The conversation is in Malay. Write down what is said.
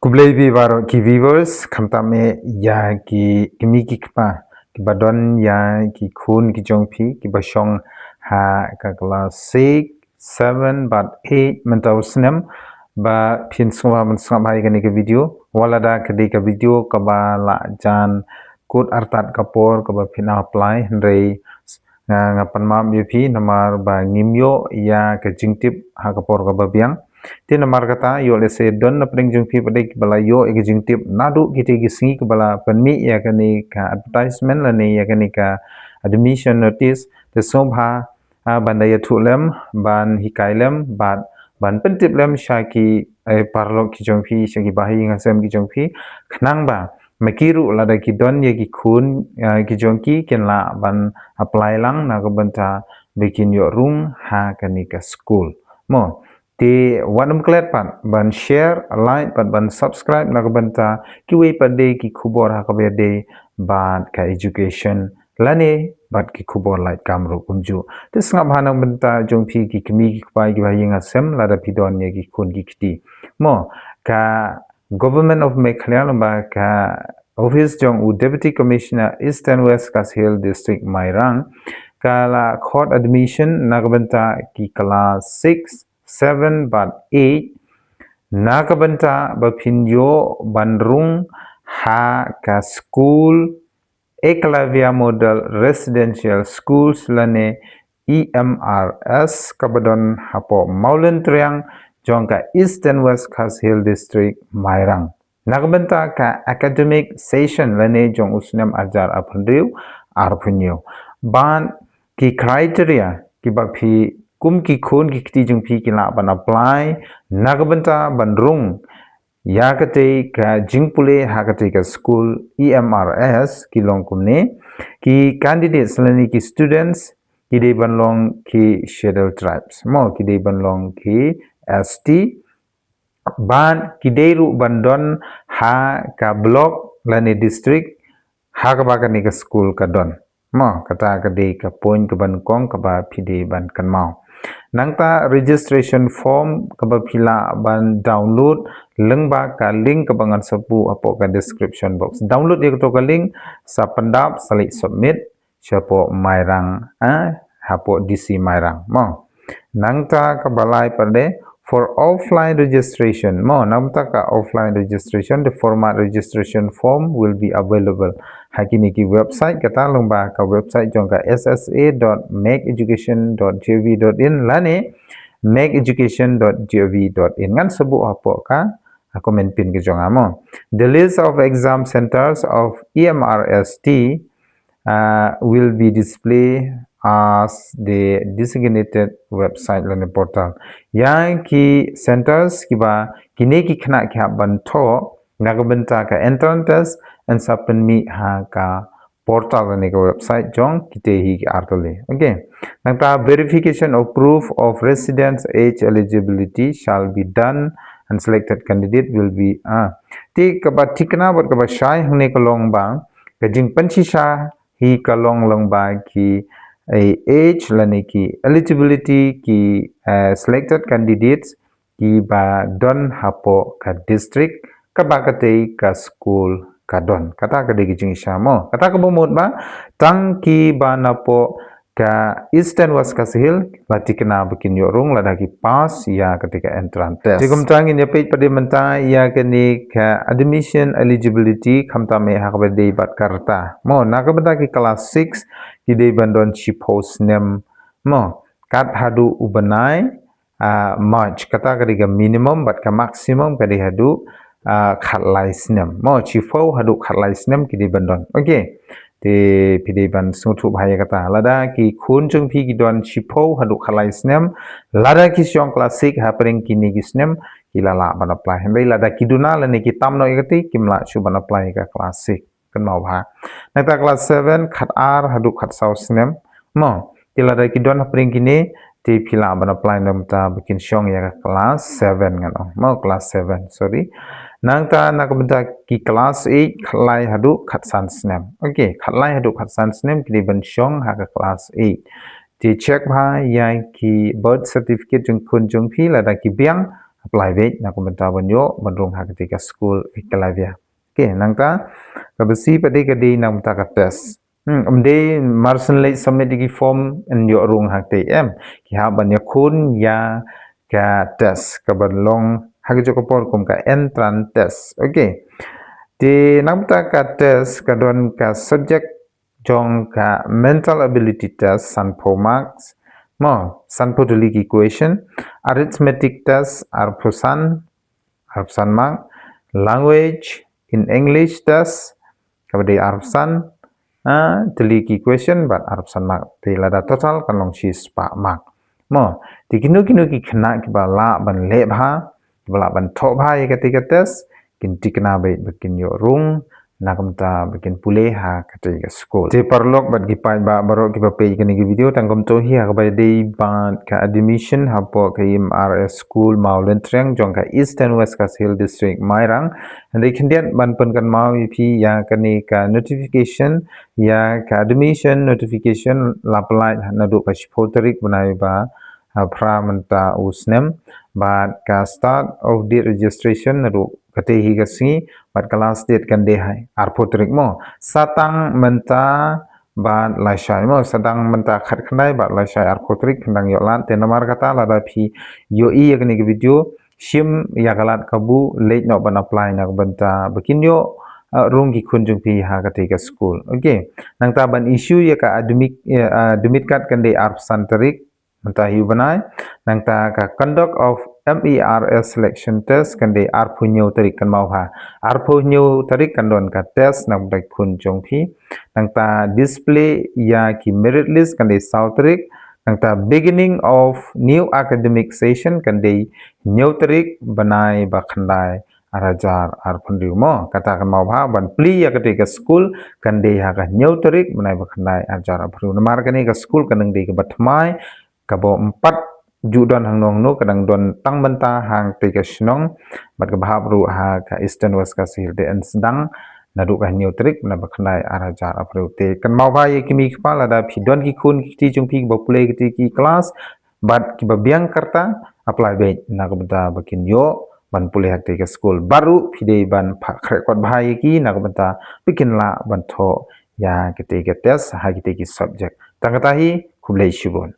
Kublai bi baro ki viewers kamtame ya ki kimi ki kpa ki badon ya ki khun ki jongphi ki basong ha ka class 6 7 but 8 mentau snem ba phin swa man swa bai ka ni ka video wala da ka de ka video ka ba la jan kut artat kapor ka ba phin apply rei nga panmam yupi namar ba ngimyo ya ka jingtip ha kapor ka ba biang tin namar kata yo lese don na pring jungpi padek bala yo ege jingtip nadu kite gisingi ke bala penmi ya kani ka advertisement la ne ya kani ka admission notice te sobha banda ya thulem ban hikailem ban pentip lem shaki parlo ki jongpi shaki bahi ngasem ki jongpi khnang ba makiru lada ki don ye ki khun ki jongki ken la ban apply lang na ko banta bikin yo rung ha kani ka school mo di wanam klet pan ban share like ban subscribe na banta kiwe pade ki khubor ha kabe de ban ka education lane bat ki khubor like kamro kumju tis ngam hanang banta jongphi ki kimi ki pai ki bayinga sem lada pidon ye ki khun ki kiti mo ka government of Meghalaya ba ka office jong u deputy commissioner Eastern West Kashil district Mairang kala court admission na banta ki class 6 7 but 8 nakabanta bapinyo bandrung ha ka school Eklavia Model Residential Schools lane EMRS kabadon hapo Maulen Triang jongka East and West Kashil District Mairang nakabanta ka academic session lane jong usnem ajar apandriu arpunyo ban ki criteria ki bapi kum ki khun ki kti jung phi ki la ban apply nagabanta ban rung ya kate ka jingpule ha kate ka school EMRS ki long kumne ki candidates lani ki students ki de ban long ki scheduled tribes mo ki de ban long ki ST ban ki de ru ban don ha ka block lani district ha ka ba ka ni ka school ka don mo kata ka de ka point ka ban kong ka ba phide ban kan mau nangta registration form kaba pila ban download lengba ka link kabangan sapu apo ka description box download ye to ka link sa pandap salik submit siapo mairang hapo DC mairang mo nangta kabalai pade for offline registration mo namta ka offline registration the format registration form will be available hakini ki website kata lomba ka website jongka ssa.makeeducation.gov.in lane makeeducation.gov.in ngan sebu apo ka aku menpin ke jong amo the list of exam centers of EMRST will be displayed as the designated website lane portal yang ki centers kiba kini ki khna kya banto nagabenta ka entrance test and sapen mi ha ka portal lane ka website jong kite hi ki artole okay nangta verification of proof of residence age eligibility shall be done and selected candidate will be ti kaba tikna bot kaba shai hne ka long bang ka jing panchi sha hi ka long ba ki age lane ki eligibility ki selected candidates ki ba don hapo ka district ka ba kate ka school ka don kata ka de jing shamo kata ka bomot ba tang ki ba na po ka Eastern West Kashil latikna bikin yorung lada ki pass ya ketika entrance test jigum tang in page pada menta ya kini ka admission eligibility khamta me hakbade bat karta mo nakabada ki class 6 ki de bandon chi post name mo kat hadu ubanai March kata kadiga minimum bat ka maximum kadi hadu khatlai snem mo chi fo hadu khatlai snem ki de bandon okay te pide ban sutu bahaya kata lada ki khun chung phi ki don chipo hadu khalai snem lada ki syong klasik hapering kini ki snem kilala ban apply hendai lada ki duna lani ki tamno ikati kimla chu ban apply ka klasik kan mau bha nata class 7 khat ar hadu khat sau snem mo kilada ki don hapering kini te phila ban apply nam ta bikin syong ya class 7 ngano mo class 7 sorry nangta nakabenta ki class 8 khlai hadu khatsan snem okay khlai hadu khatsan snem ki ban syong ha ka class 8 ti check bha ya ki birth certificate jung khun jung phi la da ki biang apply bait na kumenta banyo bandrung ha ketika school ikalabia. Okay, nangta kabesi pade kadi nang ta ka test. Amde marsen late submit di form en yo rung ha TM ki ha ban ya kun ya ka test ka ban long ha ke jokopor kum ka entrance test. Okay. Di nang ta ka test ka don ka subject jong ka mental ability test san po marks mo san po duli equation arithmetic test arpusan mark language in English test kabadi arpusan duli equation but arpusan mark ti lada total kan long shi spa mark mo ti kinu ki khna ki bala ban le bha bala ban tho bha ye ketika test kin tikna bai bikin yo rung nakamta bikin pulih ha ketika school te parlok bat gipai ba baro ki pape kini video tangkom to hi ha bai dei ban ka admission ha po ka RS school Maulen Treng jong ka East and West ka Hill district Mairang andai khindian ban pun kan mau pi ya kani ka notification ya ka admission notification laplai na du ka shpoterik banai ba pra menta usnem but ka start of the registration na du kate hi ka singi bat kelas date kan de hai arpotrik mo satang menta bat laisai mo sadang menta khat khandai bat laisai arpotrik khandang yo lan te namar kata lada phi yo I yakni video shim yagalat kabu late no ban apply na banta bikin yo rung ki kunjung pi ha ketika school. Okay, nang taban issue ya ka admit card kan de arpsan terik menta hi banai nang ta ka conduct of MERS selection test kan de arpu nyu tarik kan mau ha arpu nyu tarik kan don ka test nang bai kun jong phi nang ta display ya ki merit list kan de sau tarik nang ta beginning of new academic session kan de nyu tarik banai ba khandai arajar arpundiu mo kata kan mau ha ban pli ya ketika school kan de ha ka nyu tarik banai ba khandai arajar arpundiu namar kan ka school kan de ka batmai kabo 4 judan hang nong no kadang don tang benta hang tiga snong bat ka bahab ru ha ka Eastern West ka sil de en sedang nadu ka new trick na bakhnai arajar apru te kan mau ba ye kimi kpala da phidon ki khun ki chung phi ba play ki class bat ki ba biang karta apply be na ka benta bakin yo ban pulih hak ke school baru phide ban phakre kot bhai ki na ka benta bikin la ban tho ya ketika test ha ki subject tangatahi kublai shubon